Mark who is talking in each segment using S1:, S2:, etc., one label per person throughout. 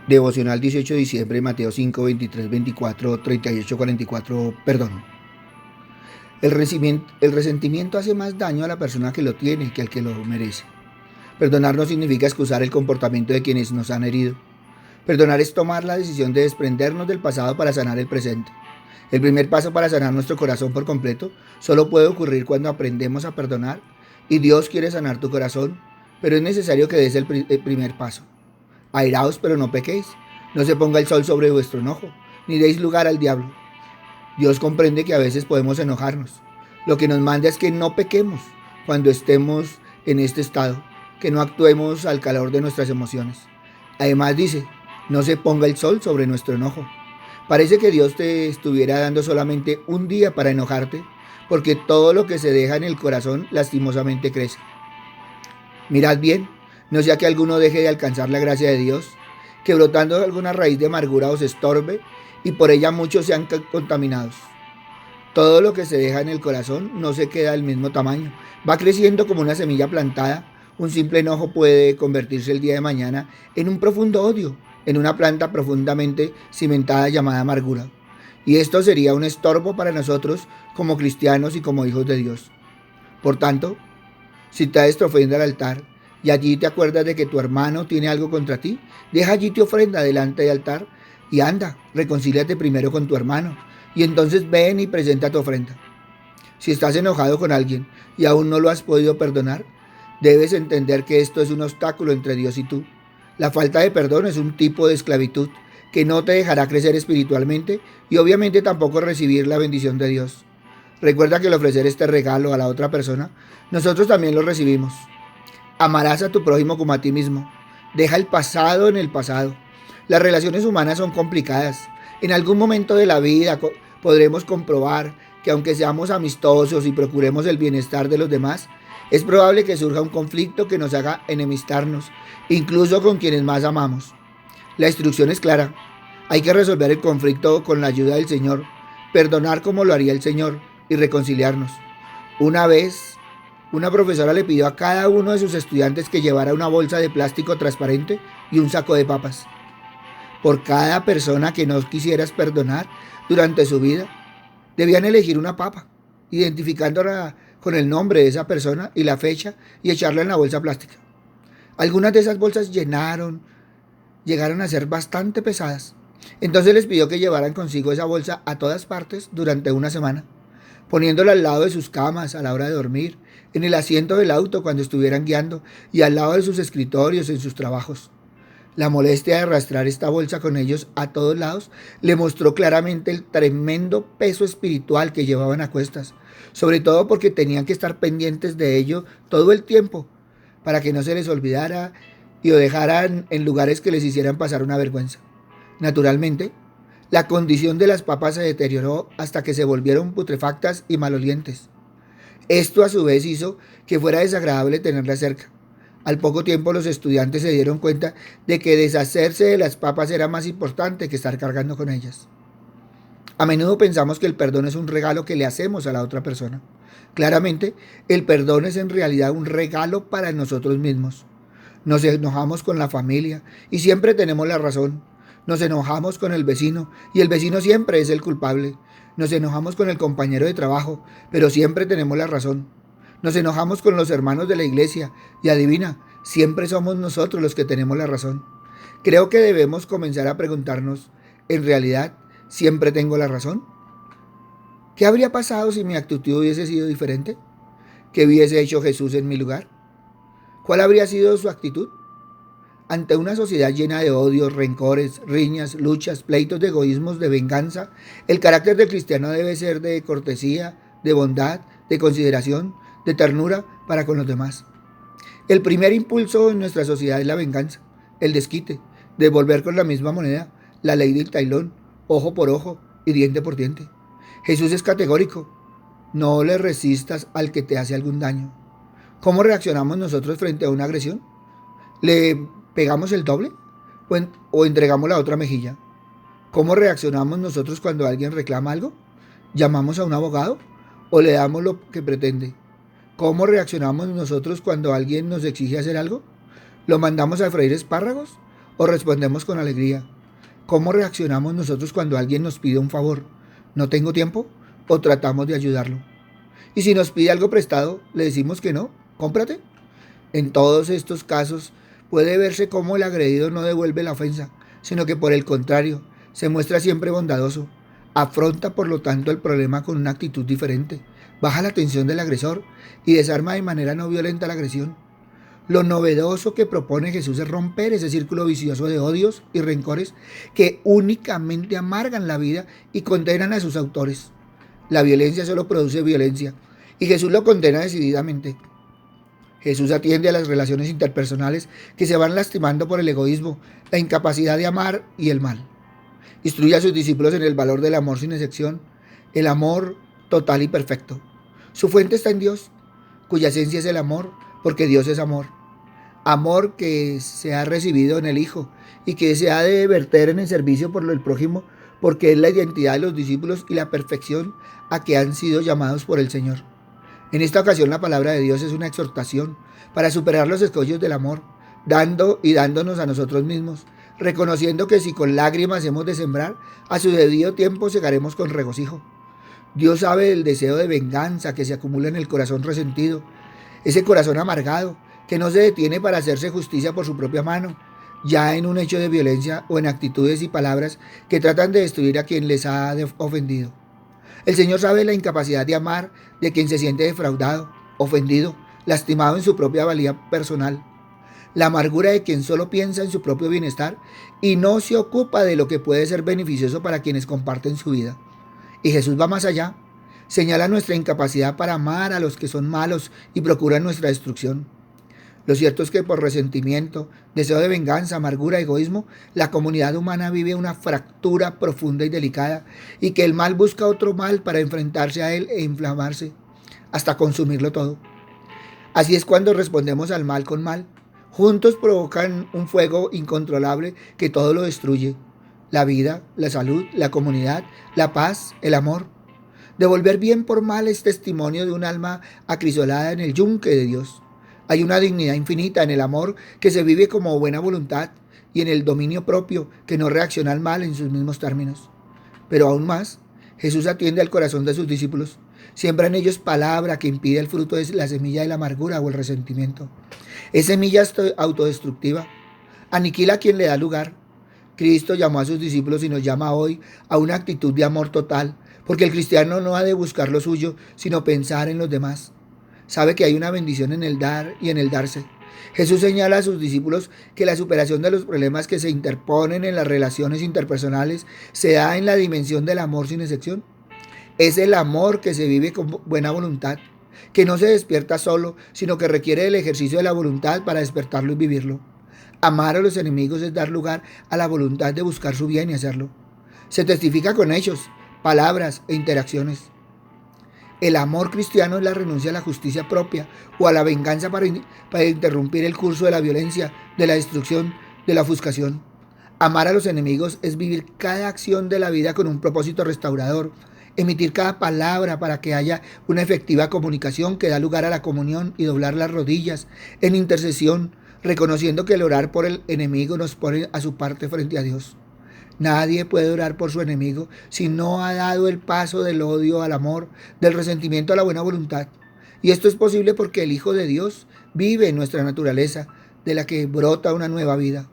S1: Devocional 18 de diciembre, Mateo 5, 23, 24, 38, 44, perdón. El resentimiento hace más daño a la persona que lo tiene que al que lo merece. Perdonar no significa excusar el comportamiento de quienes nos han herido. Perdonar es tomar la decisión de desprendernos del pasado para sanar el presente. El primer paso para sanar nuestro corazón por completo solo puede ocurrir cuando aprendemos a perdonar, y Dios quiere sanar tu corazón, pero es necesario que des el primer paso. Airaos, pero no pequéis. No se ponga el sol sobre vuestro enojo, ni deis lugar al diablo. Dios comprende que a veces podemos enojarnos. Lo que nos manda es que no pequemos cuando estemos en este estado, que no actuemos al calor de nuestras emociones. Además dice, no se ponga el sol sobre nuestro enojo. Parece que Dios te estuviera dando solamente un día para enojarte, porque todo lo que se deja en el corazón lastimosamente crece. Mirad bien, no sea que alguno deje de alcanzar la gracia de Dios, que brotando alguna raíz de amargura os estorbe y por ella muchos sean contaminados. Todo lo que se deja en el corazón no se queda del mismo tamaño, va creciendo como una semilla plantada. Un simple enojo puede convertirse el día de mañana en un profundo odio, en una planta profundamente cimentada llamada amargura. Y esto sería un estorbo para nosotros como cristianos y como hijos de Dios. Por tanto, si traes tu ofrenda al altar y allí te acuerdas de que tu hermano tiene algo contra ti, deja allí tu ofrenda delante del altar y anda, reconcíliate primero con tu hermano y entonces ven y presenta tu ofrenda. Si estás enojado con alguien y aún no lo has podido perdonar, debes entender que esto es un obstáculo entre Dios y tú. La falta de perdón es un tipo de esclavitud que no te dejará crecer espiritualmente y obviamente tampoco recibir la bendición de Dios. Recuerda que al ofrecer este regalo a la otra persona, nosotros también lo recibimos. Amarás a tu prójimo como a ti mismo. Deja el pasado en el pasado. Las relaciones humanas son complicadas. En algún momento de la vida podremos comprobar que aunque seamos amistosos y procuremos el bienestar de los demás, es probable que surja un conflicto que nos haga enemistarnos, incluso con quienes más amamos. La instrucción es clara. Hay que resolver el conflicto con la ayuda del Señor, perdonar como lo haría el Señor y reconciliarnos. Una vez, una profesora le pidió a cada uno de sus estudiantes que llevara una bolsa de plástico transparente y un saco de papas. Por cada persona que no quisieras perdonar durante su vida, debían elegir una papa, identificándola con el nombre de esa persona y la fecha y echarla en la bolsa plástica. Algunas de esas bolsas llegaron a ser bastante pesadas. Entonces les pidió que llevaran consigo esa bolsa a todas partes durante una semana, poniéndola al lado de sus camas a la hora de dormir, en el asiento del auto cuando estuvieran guiando y al lado de sus escritorios en sus trabajos. La molestia de arrastrar esta bolsa con ellos a todos lados le mostró claramente el tremendo peso espiritual que llevaban a cuestas, sobre todo porque tenían que estar pendientes de ello todo el tiempo, para que no se les olvidara y lo dejaran en lugares que les hicieran pasar una vergüenza. Naturalmente, la condición de las papas se deterioró hasta que se volvieron putrefactas y malolientes. Esto a su vez hizo que fuera desagradable tenerlas cerca. Al poco tiempo los estudiantes se dieron cuenta de que deshacerse de las papas era más importante que estar cargando con ellas. A menudo pensamos que el perdón es un regalo que le hacemos a la otra persona. Claramente, el perdón es en realidad un regalo para nosotros mismos. Nos enojamos con la familia y siempre tenemos la razón. Nos enojamos con el vecino y el vecino siempre es el culpable. Nos enojamos con el compañero de trabajo, pero siempre tenemos la razón. Nos enojamos con los hermanos de la iglesia y adivina, siempre somos nosotros los que tenemos la razón. Creo que debemos comenzar a preguntarnos, ¿en realidad siempre tengo la razón? ¿Qué habría pasado si mi actitud hubiese sido diferente? ¿Qué hubiese hecho Jesús en mi lugar? ¿Cuál habría sido su actitud? Ante una sociedad llena de odios, rencores, riñas, luchas, pleitos de egoísmos, de venganza, el carácter del cristiano debe ser de cortesía, de bondad, de consideración, de ternura para con los demás. El primer impulso en nuestra sociedad es la venganza, el desquite, devolver con la misma moneda, la ley del tailón, ojo por ojo y diente por diente. Jesús es categórico, no le resistas al que te hace algún daño. ¿Cómo reaccionamos nosotros frente a una agresión? ¿Le pegamos el doble o entregamos la otra mejilla? ¿Cómo reaccionamos nosotros cuando alguien reclama algo? ¿Llamamos a un abogado o le damos lo que pretende? ¿Cómo reaccionamos nosotros cuando alguien nos exige hacer algo? ¿Lo mandamos a freír espárragos o respondemos con alegría? ¿Cómo reaccionamos nosotros cuando alguien nos pide un favor? ¿No tengo tiempo? ¿O tratamos de ayudarlo? Y si nos pide algo prestado, le decimos que no, cómprate. En todos estos casos puede verse cómo el agredido no devuelve la ofensa, sino que por el contrario, se muestra siempre bondadoso. Afronta por lo tanto el problema con una actitud diferente, baja la tensión del agresor y desarma de manera no violenta la agresión. Lo novedoso que propone Jesús es romper ese círculo vicioso de odios y rencores que únicamente amargan la vida y condenan a sus autores. La violencia solo produce violencia y Jesús lo condena decididamente. Jesús atiende a las relaciones interpersonales que se van lastimando por el egoísmo, la incapacidad de amar y el mal. Instruye a sus discípulos en el valor del amor sin excepción, el amor total y perfecto. Su fuente está en Dios, cuya esencia es el amor, porque Dios es amor. Amor que se ha recibido en el Hijo y que se ha de verter en el servicio por el prójimo, porque es la identidad de los discípulos y la perfección a que han sido llamados por el Señor. En esta ocasión la palabra de Dios es una exhortación para superar los escollos del amor, dando y dándonos a nosotros mismos, reconociendo que si con lágrimas hemos de sembrar, a su debido tiempo segaremos con regocijo. Dios sabe del deseo de venganza que se acumula en el corazón resentido, ese corazón amargado que no se detiene para hacerse justicia por su propia mano, ya en un hecho de violencia o en actitudes y palabras que tratan de destruir a quien les ha ofendido. El Señor sabe la incapacidad de amar de quien se siente defraudado, ofendido, lastimado en su propia valía personal. La amargura de quien solo piensa en su propio bienestar y no se ocupa de lo que puede ser beneficioso para quienes comparten su vida. Y Jesús va más allá. Señala nuestra incapacidad para amar a los que son malos y procuran nuestra destrucción. Lo cierto es que por resentimiento, deseo de venganza, amargura, egoísmo, la comunidad humana vive una fractura profunda y delicada y que el mal busca otro mal para enfrentarse a él e inflamarse hasta consumirlo todo. Así es cuando respondemos al mal con mal. Juntos provocan un fuego incontrolable que todo lo destruye. La vida, la salud, la comunidad, la paz, el amor. Devolver bien por mal es testimonio de un alma acrisolada en el yunque de Dios. Hay una dignidad infinita en el amor que se vive como buena voluntad y en el dominio propio que no reacciona al mal en sus mismos términos. Pero aún más, Jesús atiende al corazón de sus discípulos. Siembra en ellos palabra que impide el fruto de la semilla de la amargura o el resentimiento. Es semilla autodestructiva. Aniquila a quien le da lugar. Cristo llamó a sus discípulos y nos llama hoy a una actitud de amor total, porque el cristiano no ha de buscar lo suyo, sino pensar en los demás. Sabe que hay una bendición en el dar y en el darse. Jesús señala a sus discípulos que la superación de los problemas que se interponen en las relaciones interpersonales se da en la dimensión del amor sin excepción. Es el amor que se vive con buena voluntad, que no se despierta solo, sino que requiere el ejercicio de la voluntad para despertarlo y vivirlo. Amar a los enemigos es dar lugar a la voluntad de buscar su bien y hacerlo. Se testifica con hechos, palabras e interacciones. El amor cristiano es la renuncia a la justicia propia o a la venganza para interrumpir el curso de la violencia, de la destrucción, de la ofuscación. Amar a los enemigos es vivir cada acción de la vida con un propósito restaurador, emitir cada palabra para que haya una efectiva comunicación que da lugar a la comunión y doblar las rodillas en intercesión, reconociendo que el orar por el enemigo nos pone a su parte frente a Dios. Nadie puede orar por su enemigo si no ha dado el paso del odio al amor, del resentimiento a la buena voluntad. Y esto es posible porque el Hijo de Dios vive en nuestra naturaleza, de la que brota una nueva vida.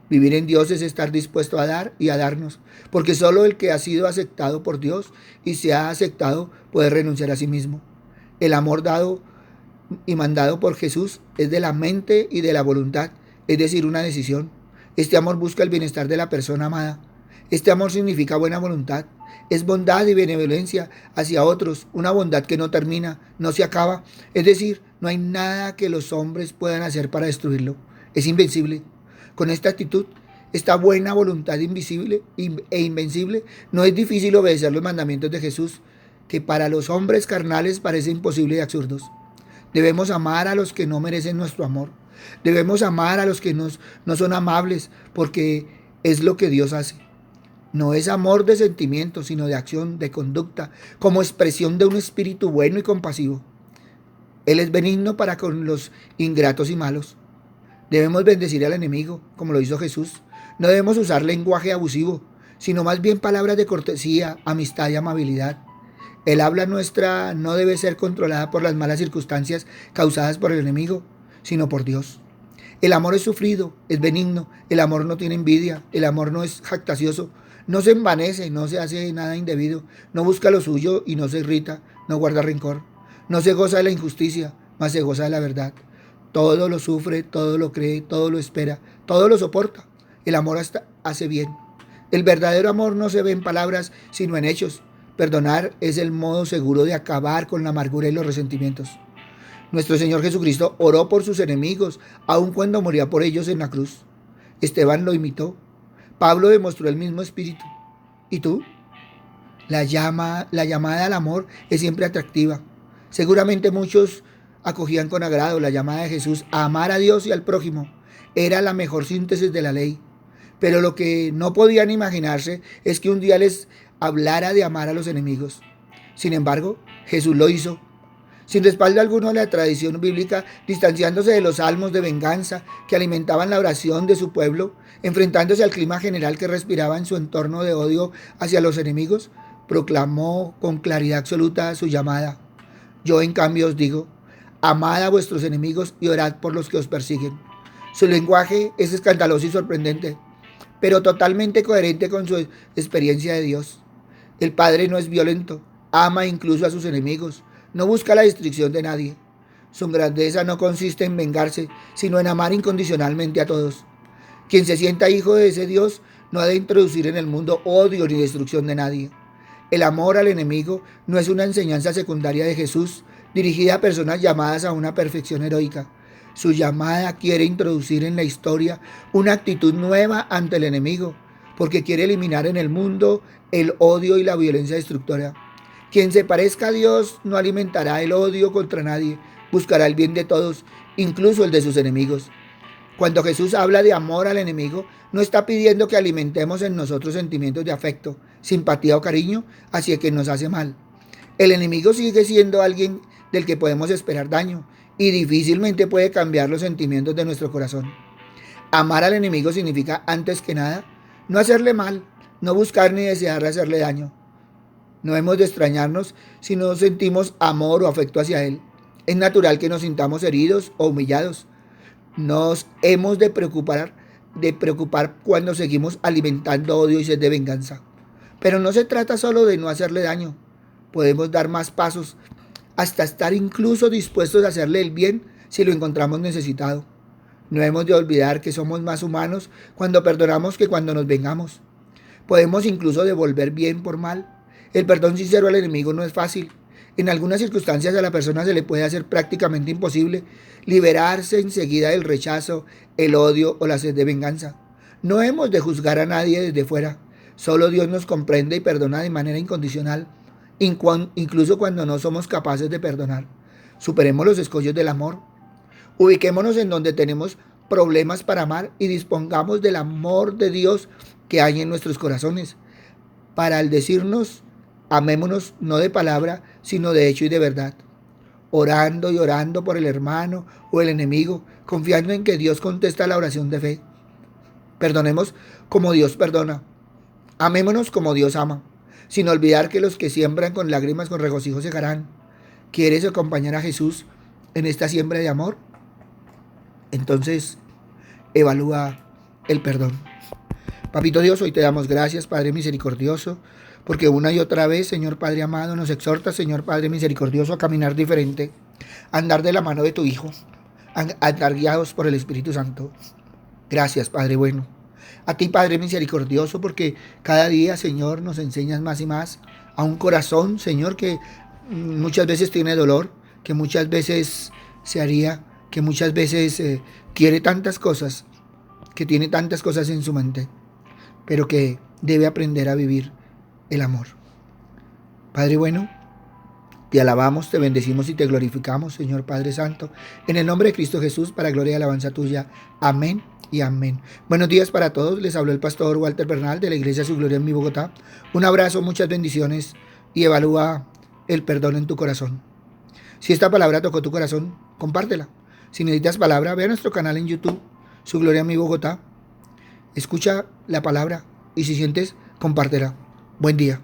S1: Vivir en Dios es estar dispuesto a dar y a darnos, porque solo el que ha sido aceptado por Dios y se ha aceptado puede renunciar a sí mismo. El amor dado y mandado por Jesús es de la mente y de la voluntad, es decir, una decisión. Este amor busca el bienestar de la persona amada. Este amor significa buena voluntad, es bondad y benevolencia hacia otros, una bondad que no termina, no se acaba, es decir, no hay nada que los hombres puedan hacer para destruirlo, es invencible. Con esta actitud, esta buena voluntad invisible e invencible, no es difícil obedecer los mandamientos de Jesús, que para los hombres carnales parece imposible y absurdos. Debemos amar a los que no merecen nuestro amor, debemos amar a los que no son amables, porque es lo que Dios hace. No es amor de sentimiento, sino de acción, de conducta, como expresión de un espíritu bueno y compasivo. Él es benigno para con los ingratos y malos. Debemos bendecir al enemigo, como lo hizo Jesús, No debemos usar lenguaje abusivo, sino más bien palabras de cortesía, amistad y amabilidad. El habla nuestra no debe ser controlada por las malas circunstancias causadas por el enemigo, sino por Dios. El amor es sufrido, es benigno, el amor no tiene envidia, el amor no es jactancioso, no se envanece, no se hace nada indebido, no busca lo suyo y no se irrita, no guarda rencor, no se goza de la injusticia, mas se goza de la verdad. Todo lo sufre, todo lo cree, todo lo espera, todo lo soporta. El amor hasta hace bien. El verdadero amor no se ve en palabras, sino en hechos. Perdonar es el modo seguro de acabar con la amargura y los resentimientos. Nuestro Señor Jesucristo oró por sus enemigos, aun cuando moría por ellos en la cruz. Esteban lo imitó. Pablo demostró el mismo espíritu. ¿Y tú? La llamada al amor es siempre atractiva. Seguramente muchos acogían con agrado la llamada de Jesús a amar a Dios y al prójimo. Era la mejor síntesis de la ley. Pero lo que no podían imaginarse es que un día les hablara de amar a los enemigos. Sin embargo, Jesús lo hizo. Sin respaldo alguno de la tradición bíblica, distanciándose de los salmos de venganza que alimentaban la oración de su pueblo, enfrentándose al clima general que respiraba en su entorno de odio hacia los enemigos, proclamó con claridad absoluta su llamada. Yo en cambio os digo, amad a vuestros enemigos y orad por los que os persiguen. Su lenguaje es escandaloso y sorprendente, pero totalmente coherente con su experiencia de Dios. El Padre no es violento, ama incluso a sus enemigos, no busca la destrucción de nadie. Su grandeza no consiste en vengarse, sino en amar incondicionalmente a todos. Quien se sienta hijo de ese Dios no ha de introducir en el mundo odio ni destrucción de nadie. El amor al enemigo no es una enseñanza secundaria de Jesús dirigida a personas llamadas a una perfección heroica. Su llamada quiere introducir en la historia una actitud nueva ante el enemigo, porque quiere eliminar en el mundo el odio y la violencia destructora. Quien se parezca a Dios no alimentará el odio contra nadie, buscará el bien de todos, incluso el de sus enemigos. Cuando Jesús habla de amor al enemigo, no está pidiendo que alimentemos en nosotros sentimientos de afecto, simpatía o cariño hacia quien nos hace mal. El enemigo sigue siendo alguien del que podemos esperar daño y difícilmente puede cambiar los sentimientos de nuestro corazón. Amar al enemigo significa, antes que nada, no hacerle mal, no buscar ni desear hacerle daño. No hemos de extrañarnos si no sentimos amor o afecto hacia él. Es natural que nos sintamos heridos o humillados. Nos hemos de preocupar cuando seguimos alimentando odio y sed de venganza. Pero no se trata solo de no hacerle daño. Podemos dar más pasos hasta estar incluso dispuestos a hacerle el bien si lo encontramos necesitado. No hemos de olvidar que somos más humanos cuando perdonamos que cuando nos vengamos. Podemos incluso devolver bien por mal. El perdón sincero al enemigo no es fácil. En algunas circunstancias a la persona se le puede hacer prácticamente imposible liberarse enseguida del rechazo, el odio o la sed de venganza. No hemos de juzgar a nadie desde fuera. Solo Dios nos comprende y perdona de manera incondicional, incluso cuando no somos capaces de perdonar. Superemos los escollos del amor. Ubiquémonos en donde tenemos problemas para amar y dispongamos del amor de Dios que hay en nuestros corazones. Para al decirnos, amémonos no de palabra, sino de hecho y de verdad. Orando y orando por el hermano o el enemigo, confiando en que Dios contesta la oración de fe. Perdonemos como Dios perdona. Amémonos como Dios ama, sin olvidar que los que siembran con lágrimas con regocijo segarán. ¿Quieres acompañar a Jesús en esta siembra de amor? Entonces, evalúa el perdón. Papito Dios, hoy te damos gracias, Padre misericordioso, porque una y otra vez, Señor Padre amado, nos exhorta, Señor Padre misericordioso, a caminar diferente, a andar de la mano de tu Hijo, a andar guiados por el Espíritu Santo. Gracias, Padre bueno. A ti, Padre misericordioso, porque cada día, Señor, nos enseñas más y más a un corazón, Señor, que muchas veces tiene dolor, que muchas veces se haría, que muchas veces quiere tantas cosas, que tiene tantas cosas en su mente, pero que debe aprender a vivir el amor. Padre bueno, te alabamos, te bendecimos y te glorificamos, Señor Padre Santo, en el nombre de Cristo Jesús, para gloria y alabanza tuya. Amén y amén. Buenos días para todos, les habló el pastor Walter Bernal de la Iglesia Su Gloria en mi Bogotá. Un abrazo, muchas bendiciones y evalúa el perdón en tu corazón. Si esta palabra tocó tu corazón, compártela. Si necesitas palabra, ve a nuestro canal en YouTube, Su Gloria en mi Bogotá. Escucha la palabra y si sientes, compártela. Buen día.